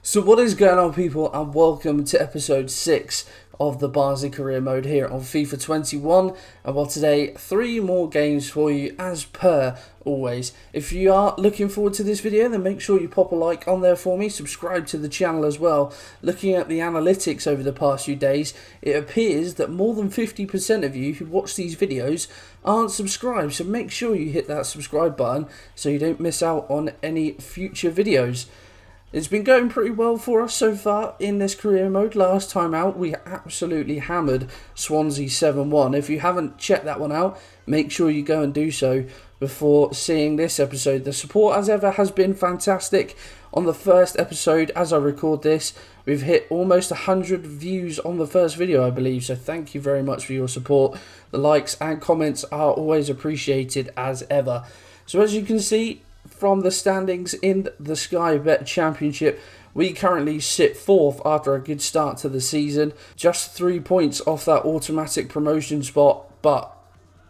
So what is going on, people, and welcome to episode 6 of the Barnsley career mode here on FIFA 21. And well, today 3 more games for you as per always. If you are looking forward to this video, then make sure you pop a like on there for me, subscribe to the channel as well. Looking at the analytics over the past few days, it appears that more than 50% of you who watch these videos aren't subscribed, so make sure you hit that subscribe button so you don't miss out on any future videos. It's been going pretty well for us so far in this career mode. Last time out, we absolutely hammered Swansea 7-1. If you haven't checked that one out, make sure you go and do so before seeing this episode. The support, as ever, has been fantastic. On the first episode, as I record this, we've hit almost 100 views on the first video, I believe. So thank you very much for your support. The likes and comments are always appreciated as ever. So as you can see from the standings in the Sky Bet Championship, we currently sit 4th after a good start to the season. Just 3 points off that automatic promotion spot, but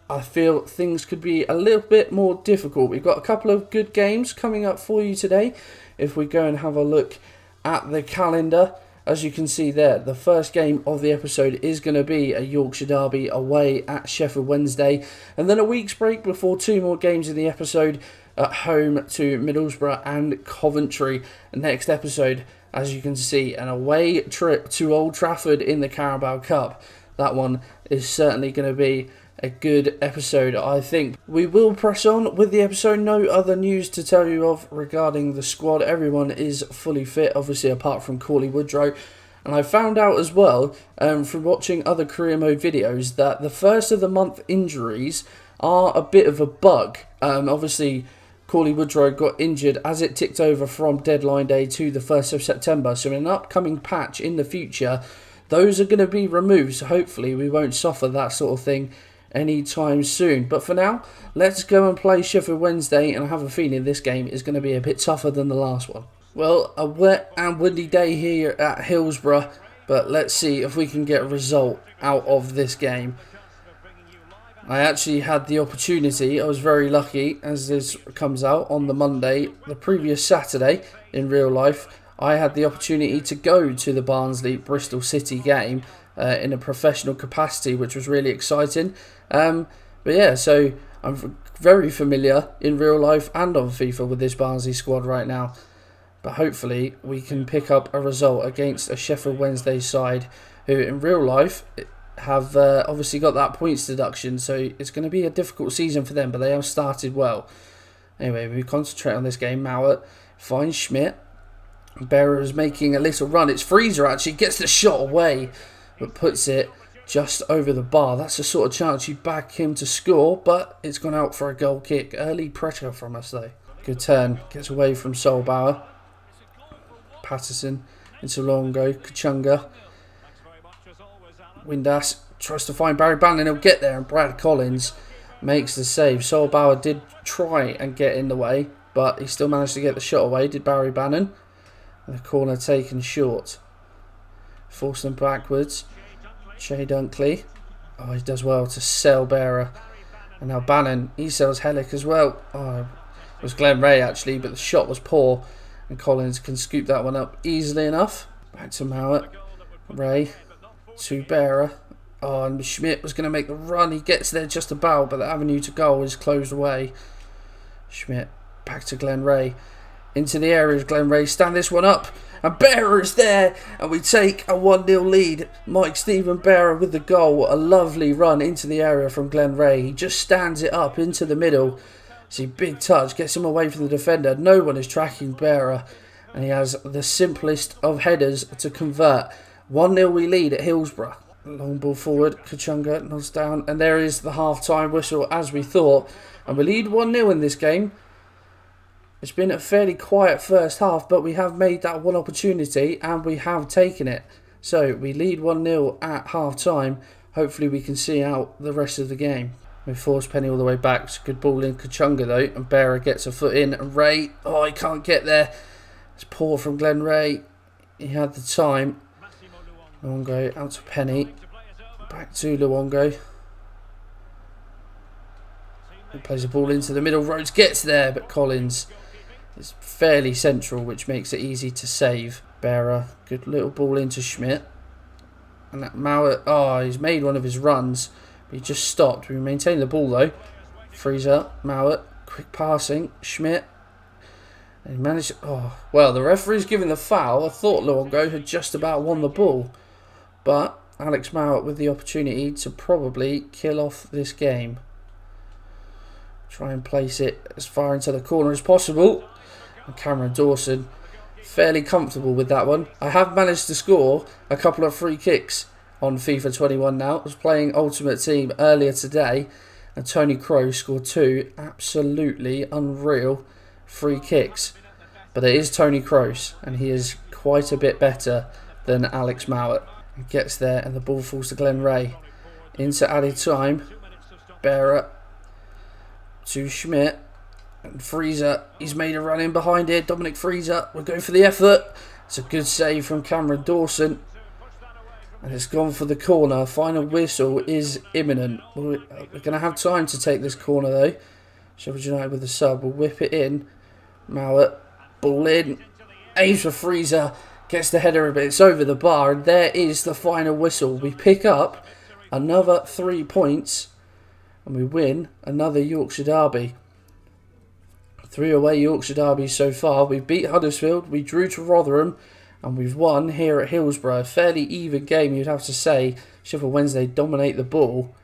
I feel things could be a little bit more difficult. We've got a couple of good games coming up for you today. If we go and have a look at the calendar, as you can see there, the first game of the episode is going to be a Yorkshire derby away at Sheffield Wednesday, and then a week's break before 2 more games in the episode at home to Middlesbrough and Coventry. Next episode, as you can see, an away trip to Old Trafford in the Carabao Cup. That one is certainly going to be a good episode, I think. We will press on with the episode. No other news to tell you of regarding the squad. Everyone is fully fit, obviously, apart from Cauley Woodrow. And I found out as well, from watching other career mode videos, that the first of the month injuries are a bit of a bug. Obviously, Cauley Woodrow got injured as it ticked over from deadline day to the 1st of September. So in an upcoming patch in the future, those are going to be removed. So hopefully we won't suffer that sort of thing anytime soon. But for now, let's go and play Sheffield Wednesday, and I have a feeling this game is going to be a bit tougher than the last one. Well, a wet and windy day here at Hillsborough, but let's see if we can get a result out of this game. I actually had the opportunity, I was very lucky, as this comes out on the Monday, the previous Saturday in real life, I had the opportunity to go to the Barnsley Bristol City game in a professional capacity, which was really exciting. But yeah, so I'm very familiar in real life and on FIFA with this Barnsley squad right now. But hopefully we can pick up a result against a Sheffield Wednesday side who in real life have obviously got that points deduction, so it's going to be a difficult season for them, but they have started well. Anyway, we concentrate on this game. Mowat finds Schmidt. Bearer is making a little run. It's Freezer actually gets the shot away, but puts it just over the bar. That's the sort of chance you back him to score, but it's gone out for a goal kick. Early pressure from us though. Good turn. Gets away from Solbauer. Patterson into Longo. Kachunga. Windass tries to find Barry Bannon. He'll get there, and Brad Collins makes the save. Solbauer did try and get in the way, but he still managed to get the shot away, did Barry Bannon. And the corner taken short. Force them backwards. Jay Dunkley. Oh, he does well to sell Bearer. And now Bannon, he sells Hellick as well. Oh, it was Glenn Ray actually, but the shot was poor. And Collins can scoop that one up easily enough. Back to Mowat. Ray to Bearer. Oh, and Schmidt was going to make the run. He gets there just about, but the avenue to goal is closed away. Schmidt back to Glenn Ray. Into the area of Glenn Ray. Stand this one up. And Bearer is there. And we take a 1-0 lead. Mike Stephen Bearer with the goal. A lovely run into the area from Glenn Ray. He just stands it up into the middle. See, big touch. Gets him away from the defender. No one is tracking Bearer. And he has the simplest of headers to convert. 1-0 we lead at Hillsborough. Long ball forward. Kachunga nods down. And there is the half-time whistle as we thought. And we lead 1-0 in this game. It's been a fairly quiet first half, but we have made that one opportunity and we have taken it. So we lead 1-0 at half-time. Hopefully we can see out the rest of the game. We force Penny all the way back. It's a good ball in Kachunga though. And Bearer gets a foot in. And Ray, oh, he can't get there. It's poor from Glenn Ray. He had the time. Luongo out to Penny. Back to Luongo. He plays the ball into the middle. Rhodes gets there, but Collins is fairly central, which makes it easy to save. Bearer, good little ball into Schmidt. And that Mauer, oh, he's made one of his runs. But he just stopped. We maintain the ball though. Freezer, Mauer, quick passing, Schmidt. And he managed, oh, well, the referee's given the foul. I thought Luongo had just about won the ball. But Alex Mauer with the opportunity to probably kill off this game. Try and place it as far into the corner as possible. And Cameron Dawson, fairly comfortable with that one. I have managed to score a couple of free kicks on FIFA 21 now. I was playing Ultimate Team earlier today, and Tony Kroos scored 2 absolutely unreal free kicks. But it is Tony Kroos, and he is quite a bit better than Alex Mauer. He gets there, and the ball falls to Glenn Ray. Into added time. Bearer to Schmidt. And Freezer, he's made a run in behind here. Dominic Freezer will go for the effort. It's a good save from Cameron Dawson. And it's gone for the corner. Final whistle is imminent. We're going to have time to take this corner though. Sheffield United with the sub will whip it in. Mauer, ball in. Aims for Freezer. Gets the header, but it's over the bar. And there is the final whistle. We pick up another 3 points. And we win another Yorkshire derby. 3 away Yorkshire derbies so far. We've beat Huddersfield, we drew to Rotherham, and we've won here at Hillsborough. A fairly even game, you'd have to say. Sheffield Wednesday dominate the ball,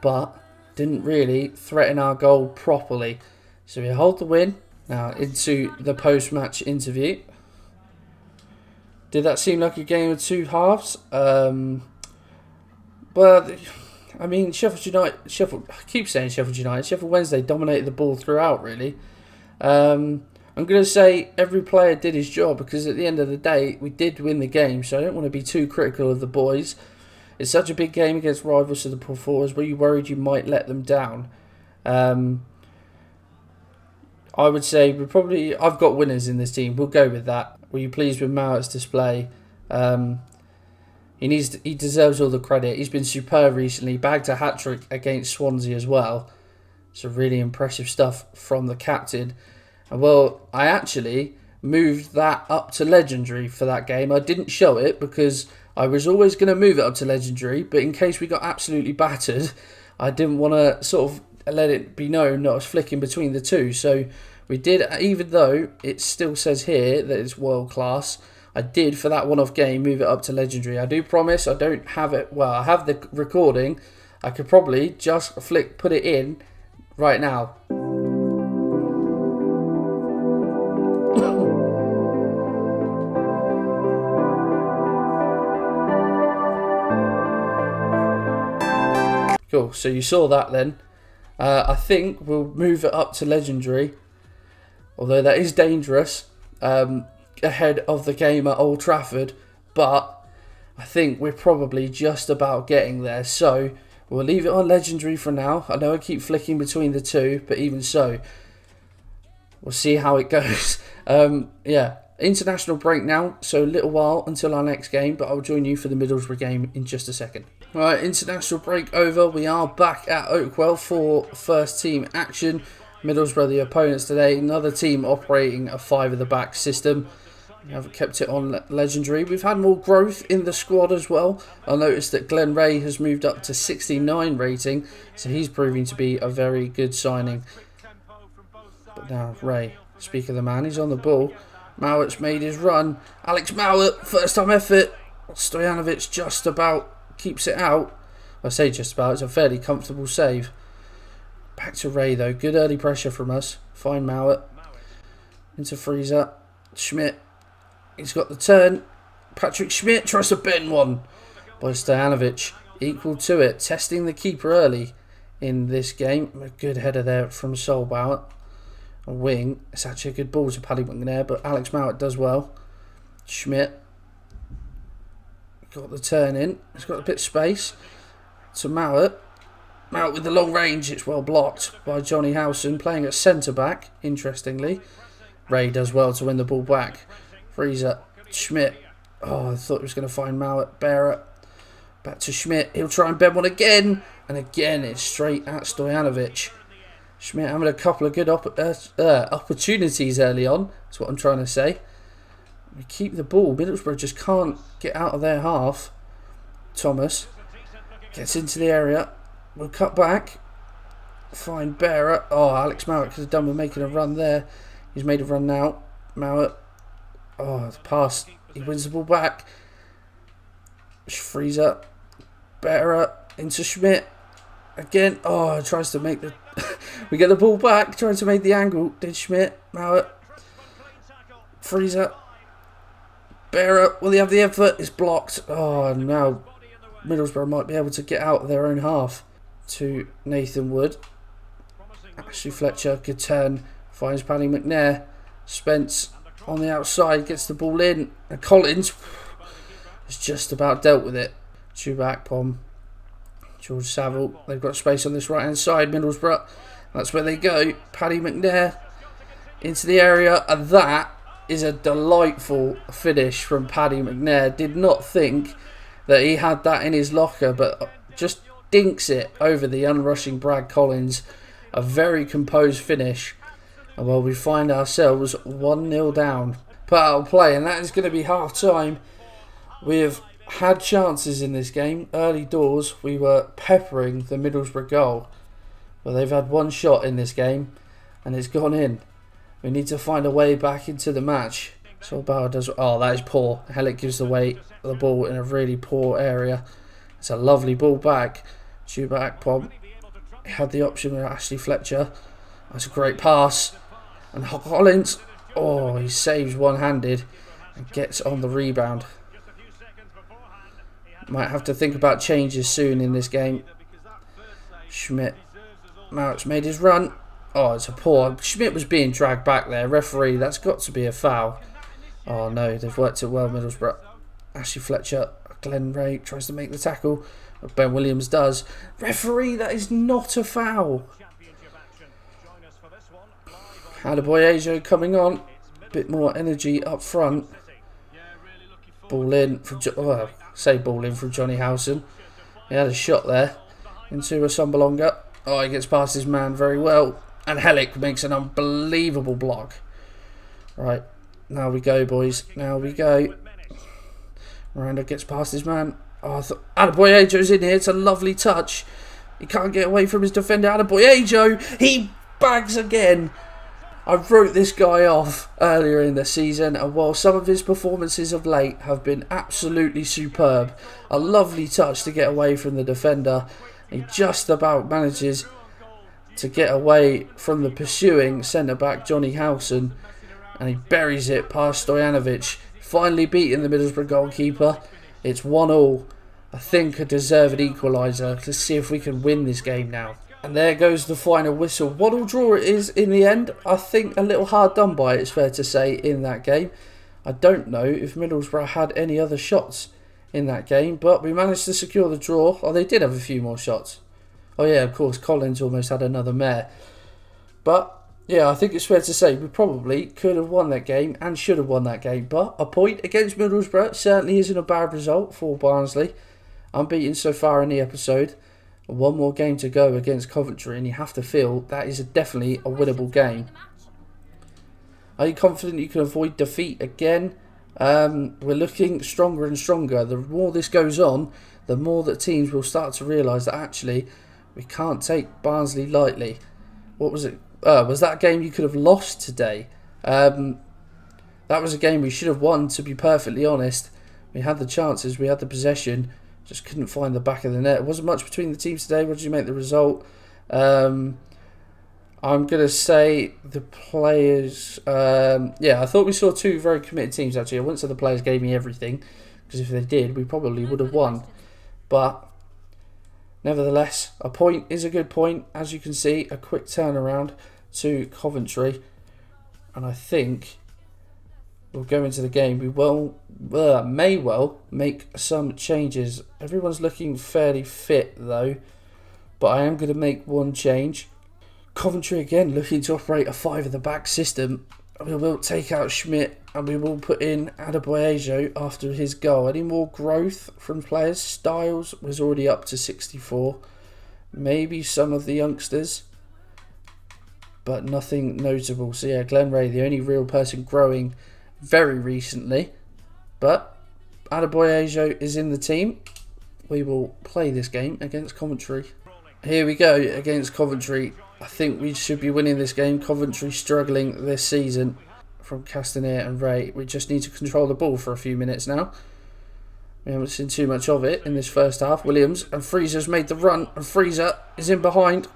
but didn't really threaten our goal properly. So we hold the win. Now into the post-match interview. Did that seem like a game of 2 halves? But I mean, I keep saying Sheffield United. Sheffield Wednesday dominated the ball throughout, really. I'm going to say every player did his job, because at the end of the day, we did win the game. So I don't want to be too critical of the boys. It's such a big game against rivals to the performers. Were you worried you might let them down? I would say I've got winners in this team. We'll go with that. Were you pleased with Mauer's display? He deserves all the credit. He's been superb recently. Bagged a hat-trick against Swansea as well. So really impressive stuff from the captain. And well, I actually moved that up to legendary for that game. I didn't show it because I was always going to move it up to legendary, but in case we got absolutely battered, I didn't want to sort of let it be known that I was flicking between the two. So we did, even though it still says here that it's world class, I did, for that one-off game, move it up to legendary. I do promise I don't have it, well, I have the recording. I could probably just put it in right now. Cool, so you saw that then. I think we'll move it up to legendary, although that is dangerous, ahead of the game at Old Trafford, but I think we're probably just about getting there. So we'll leave it on legendary for now. I know I keep flicking between the two, but even so, we'll see how it goes. Yeah, international break now, so a little while until our next game, but I'll join you for the Middlesbrough game in just a second. Right, international break over. We are back at Oakwell for first team action. Middlesbrough the opponents today. Another team operating a 5 at the back system. We haven't kept it on legendary. We've had more growth in the squad as well. I noticed that Glenn Ray has moved up to 69 rating, so he's proving to be a very good signing. But now Ray, speak of the man, he's on the ball. Mauer's made his run. Alex Mauer, first time effort. Stojanovic just about keeps it out. I say just about, it's a fairly comfortable save. Back to Ray though, good early pressure from us. Fine Mauer. Into Freezer. Schmidt. He's got the turn. Patrick Schmidt tries to bend one by Stojanovic. Equal to it. Testing the keeper early in this game. A good header there from Solbauer. A wing. It's actually a good ball to Paddy Wing there, but Alex Mauer does well. Schmidt. Got the turn in. He's got a bit of space. To Mauer. Mauer with the long range. It's well blocked by Johnny Howson, playing at centre-back, interestingly. Ray does well to win the ball back. Freezer. Schmidt. Oh, I thought he was going to find Mauer. Bearer. Back to Schmidt. He'll try and bend one again. And again, it's straight at Stojanovic. Schmidt having a couple of good opportunities early on. That's what I'm trying to say. We keep the ball. Middlesbrough just can't get out of their half. Thomas gets into the area. We'll cut back. Find Bearer. Oh, Alex Mowat could have done with making a run there. He's made a run now. Mowat. Oh, the pass. He wins the ball back. Frees up. Bearer into Schmidt. Again. Oh, tries to make the... we get the ball back. Trying to make the angle. Did Schmidt. Mowat. Frees up. Bearer. Will he have the effort? It's blocked. Oh, now Middlesbrough might be able to get out of their own half. To Nathan Wood. Ashley Fletcher. Good turn. Finds Paddy McNair. Spence on the outside. Gets the ball in. And Collins has just about dealt with it. Chuback, Pom. George Saville. They've got space on this right hand side. Middlesbrough. That's where they go. Paddy McNair into the area. And that is a delightful finish from Paddy McNair. Did not think that he had that in his locker, but just dinks it over the unrushing Brad Collins. A very composed finish. And well, we find ourselves 1-0 down. Put out of play, and that is going to be half time. We have had chances in this game. Early doors, we were peppering the Middlesbrough goal. But they've had one shot in this game, and it's gone in. We need to find a way back into the match. So Bauer does... Oh, that is poor. Hellick gives the ball in a really poor area. It's a lovely ball back. Chuback, Pom. He had the option with Ashley Fletcher. That's a great pass. And Collins... Oh, he saves one-handed and gets on the rebound. Might have to think about changes soon in this game. Schmidt. Mowat's made his run. Oh, it's a poor... Schmidt was being dragged back there. Referee, that's got to be a foul. Oh, no, they've worked it well, Middlesbrough. Ashley Fletcher. Glenn Ray tries to make the tackle. Ben Williams does. Referee, that is not a foul. Adebayo coming on. Bit more energy up front. Ball in from... ball in from Johnny Howson. He had a shot there into Asombalonga. Oh, he gets past his man very well. And Hellick makes an unbelievable block. Right, now we go, boys. Now we go. Miranda gets past his man. Oh, I thought Adebayo's in here. It's a lovely touch. He can't get away from his defender. Adebayo, he bags again. I wrote this guy off earlier in the season, and while some of his performances of late have been absolutely superb, a lovely touch to get away from the defender. He just about manages to get away from the pursuing centre-back Johnny Howson, and he buries it past Stojanovic. Finally beating the Middlesbrough goalkeeper. It's 1-1. I think a deserved equaliser. Let's see if we can win this game now. And there goes the final whistle. 1-1 draw it is in the end. I think a little hard done by, it's fair to say, in that game. I don't know if Middlesbrough had any other shots in that game, but we managed to secure the draw. Oh, they did have a few more shots. Oh yeah, of course, Collins almost had another mare. But yeah, I think it's fair to say we probably could have won that game and should have won that game. But a point against Middlesbrough certainly isn't a bad result for Barnsley. Unbeaten so far in the episode. One more game to go against Coventry, and you have to feel that is definitely a winnable game. Are you confident you can avoid defeat again? We're looking stronger and stronger. The more this goes on, the more that teams will start to realise that actually we can't take Barnsley lightly. What was it? Was that a game you could have lost today? That was a game we should have won, to be perfectly honest. We had the chances, we had the possession, just couldn't find the back of the net. It wasn't much between the teams today. What did you make the result? I'm going to say the players... yeah, I thought we saw two very committed teams, actually. I wouldn't say the players gave me everything, because if they did, we probably would have won. But nevertheless, a point is a good point. As you can see, a quick turnaround to Coventry. And I think we'll go into the game. We may well make some changes. Everyone's looking fairly fit, though. But I am going to make one change. Coventry again looking to operate a 5 at the back system. We will take out Schmidt and we will put in Adebayo after his goal. Any more growth from players? Styles was already up to 64. Maybe some of the youngsters, but nothing notable. So yeah, Glenn Ray, the only real person growing very recently. But Adebayo is in the team. We will play this game against Coventry. Here we go against Coventry. I think we should be winning this game. Coventry struggling this season from Castaner and Ray. We just need to control the ball for a few minutes now. We haven't seen too much of it in this first half. Williams and Fraser's made the run, and Fraser is in behind.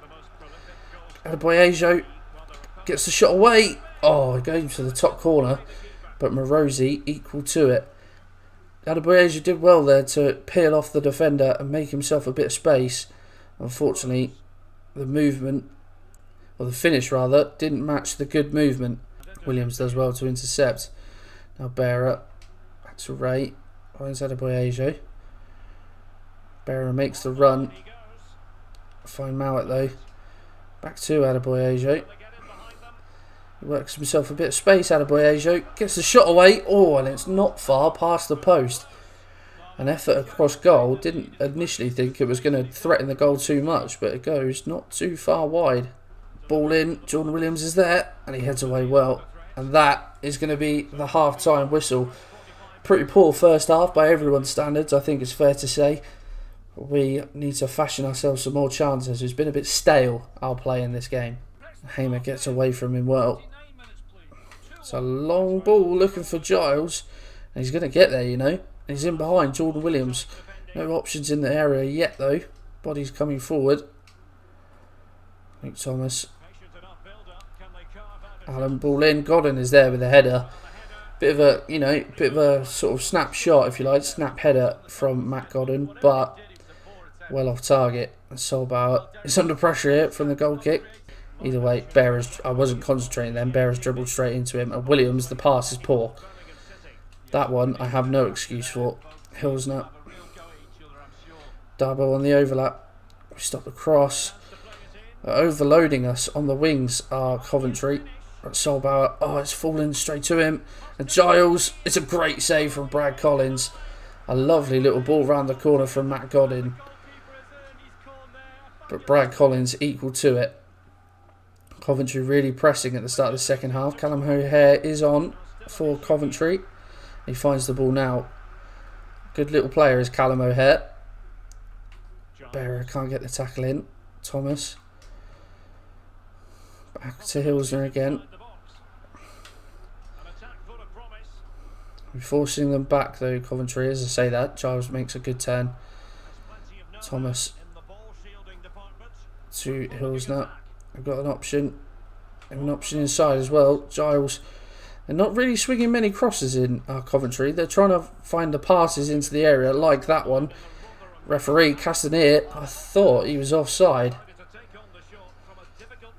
Adebayo gets the shot away. Oh, it goes to the top corner, but Morosi equal to it. Adebayo did well there to peel off the defender and make himself a bit of space. Unfortunately, the movement, or the finish rather, didn't match the good movement. Williams does well to intercept. Now Bearer, back to Ray. Finds Adebayo. Bearer makes the run. Find Mowat though. Back to Adebayo. He works himself a bit of space. Adebayo gets the shot away. Oh, and it's not far past the post. An effort across goal. Didn't initially think it was going to threaten the goal too much, but it goes not too far wide. Ball in. Jordan Williams is there, and he heads away well. And that is going to be the half-time whistle. Pretty poor first half by everyone's standards, I think it's fair to say. We need to fashion ourselves some more chances. It's been a bit stale, our play in this game. Hamer gets away from him well. It's a long ball looking for Giles. And he's going to get there, you know. He's in behind Jordan Williams. No options in the area yet, though. Body's coming forward. Luke Thomas. Allen ball in. Godden is there with a header. Bit of a, you know, sort of snap shot, if you like. Snap header from Matt Godden, but well off target. And Solbauer is under pressure here from the goal kick. Either way, Bearers, I wasn't concentrating then. Bearers dribbled straight into him. And Williams, the pass is poor. That one I have no excuse for. Hillsnut. Darbo on the overlap. We stop the cross. They're overloading us on the wings are Coventry. Solbauer, oh, it's falling straight to him. And Giles, it's a great save from Brad Collins. A lovely little ball round the corner from Matt Godden. But Brad Collins equal to it. Coventry really pressing at the start of the second half. Callum O'Hare is on for Coventry. He finds the ball now. Good little player is Callum O'Hare. Bearer can't get the tackle in. Thomas. Back to Hilsner again. We're forcing them back though, Coventry, as I say that. Giles makes a good turn. Thomas to Hilsner. I've got an option. An option inside as well. Giles. They're not really swinging many crosses in Coventry. They're trying to find the passes into the area like that one. Referee Castaner, I thought he was offside.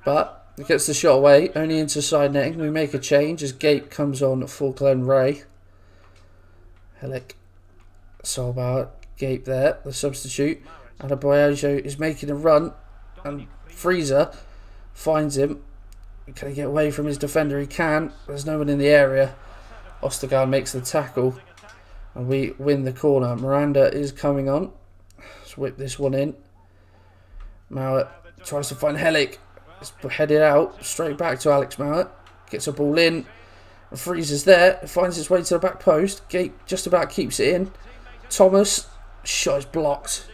But he gets the shot away, only into side netting. We make a change as Gape comes on for Glenn Ray. Helic, Solbauer, Gape there, the substitute. Adebayo is making a run, and Fraser finds him. Can he get away from his defender? He can. There's no one in the area. Ostergaard makes the tackle, and we win the corner. Miranda is coming on. Let's whip this one in. Mowat tries to find Helic. It's headed out, straight back to Alex Mowat. Gets a ball in. And Fraser's there. It finds its way to the back post. Gape just about keeps it in. Thomas. Shot is blocked.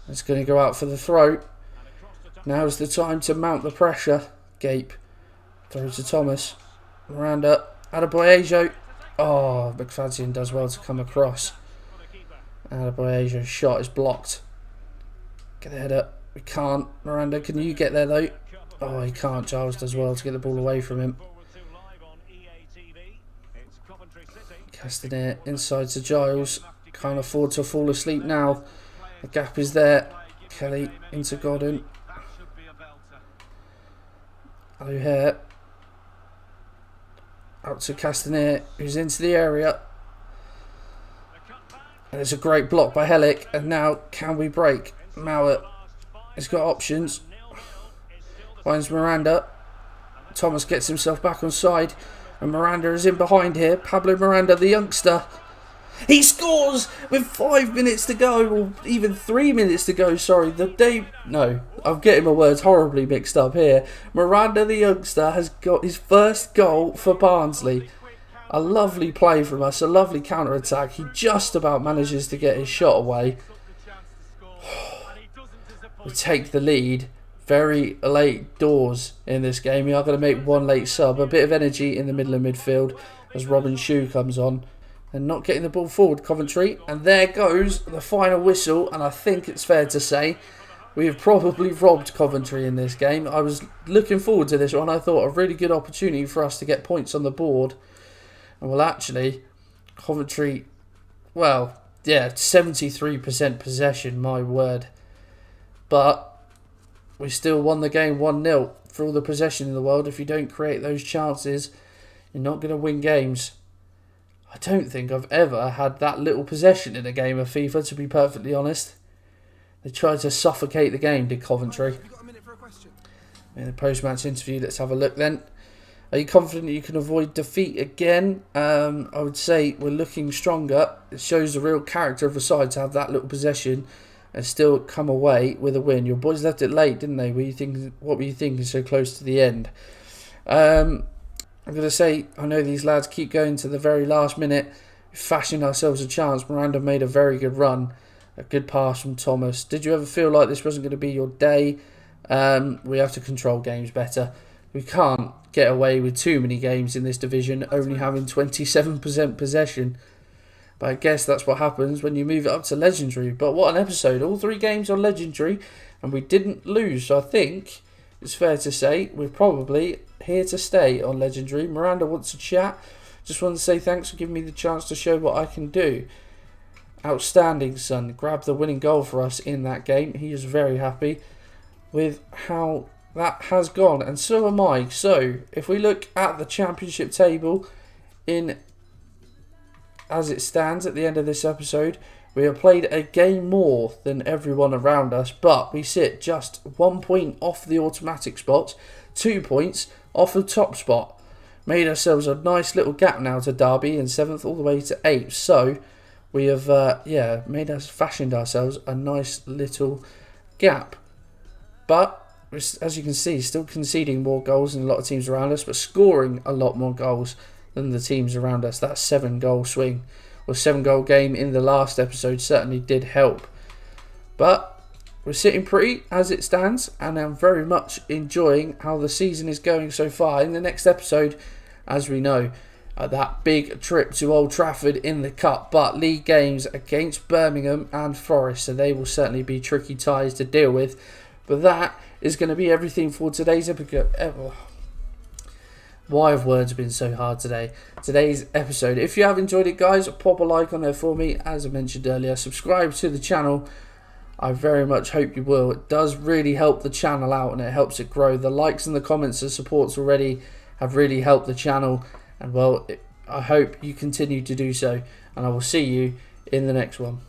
It's going to go out for the throw. Now's the time to mount the pressure. Gape. Throws to Thomas. Miranda. Adebayo. Oh, McFadzean does well to come across. Adebayo's shot is blocked. Get the header. We can't. Miranda, can you get there though? Oh, he can't. Giles does well to get the ball away from him. Castaner inside to Giles. Can't afford to fall asleep now. The gap is there. Kelly into Godden. O'Hare. Out to Castaner, who's into the area. And it's a great block by Helic. And now, can we break? Mowat has got options. Finds Miranda. Thomas gets himself back on side. And Miranda is in behind here. Pablo Miranda, the youngster. He scores with 5 minutes to go. Or even 3 minutes to go, sorry. I'm getting my words horribly mixed up here. Miranda, the youngster, has got his first goal for Barnsley. A lovely play from us, a lovely counter-attack. He just about manages to get his shot away. We take the lead very late doors in this game. We are going to make one late sub. A bit of energy in the middle of midfield as Robin Shue comes on. And not getting the ball forward, Coventry. And there goes the final whistle. And I think it's fair to say we have probably robbed Coventry in this game. I was looking forward to this one. I thought a really good opportunity for us to get points on the board. And well, actually, Coventry, well, yeah, 73% possession, my word. But we still won the game 1-0. For all the possession in the world, if you don't create those chances, you're not going to win games. I don't think I've ever had that little possession in a game of FIFA, to be perfectly honest. They tried to suffocate the game, did Coventry. In the post-match interview, let's have a look then. Are you confident you can avoid defeat again? I would say we're looking stronger. It shows the real character of the side to have that little possession and still come away with a win. Your boys left it late, didn't they? What were you thinking so close to the end? I'm going to say, I know these lads keep going to the very last minute, fashioning ourselves a chance. Miranda made a very good run. A good pass from Thomas. Did you ever feel like this wasn't going to be your day? We have to control games better. We can't get away with too many games in this division, only having 27% possession. But I guess that's what happens when you move it up to Legendary. But what an episode. All 3 games on Legendary, and we didn't lose. So I think it's fair to say we're probably here to stay on Legendary. Miranda wants to chat. Just want to say thanks for giving me the chance to show what I can do. Outstanding, son. Grabbed the winning goal for us in that game. He is very happy with how that has gone, and so am I. So if we look at the championship table in as it stands at the end of this episode, we have played a game more than everyone around us, but we sit just 1 point off the automatic spot, 2 points off the top spot. Made ourselves a nice little gap now to Derby in 7th all the way to 8th. So we have fashioned ourselves a nice little gap. But as you can see, still conceding more goals than a lot of teams around us, but scoring a lot more goals than the teams around us. That 7-goal swing or 7-goal game in the last episode certainly did help. But we're sitting pretty as it stands, and I'm very much enjoying how the season is going so far. In the next episode, as we know, that big trip to Old Trafford in the Cup, but league games against Birmingham and Forest, so they will certainly be tricky ties to deal with. But that is going to be everything for today's episode. Why have words been so hard today? Today's episode. If you have enjoyed it, guys, pop a like on there for me. As I mentioned earlier, subscribe to the channel. I very much hope you will. It does really help the channel out, and it helps it grow. The likes and the comments and supports already have really helped the channel. And well, I hope you continue to do so. And I will see you in the next one.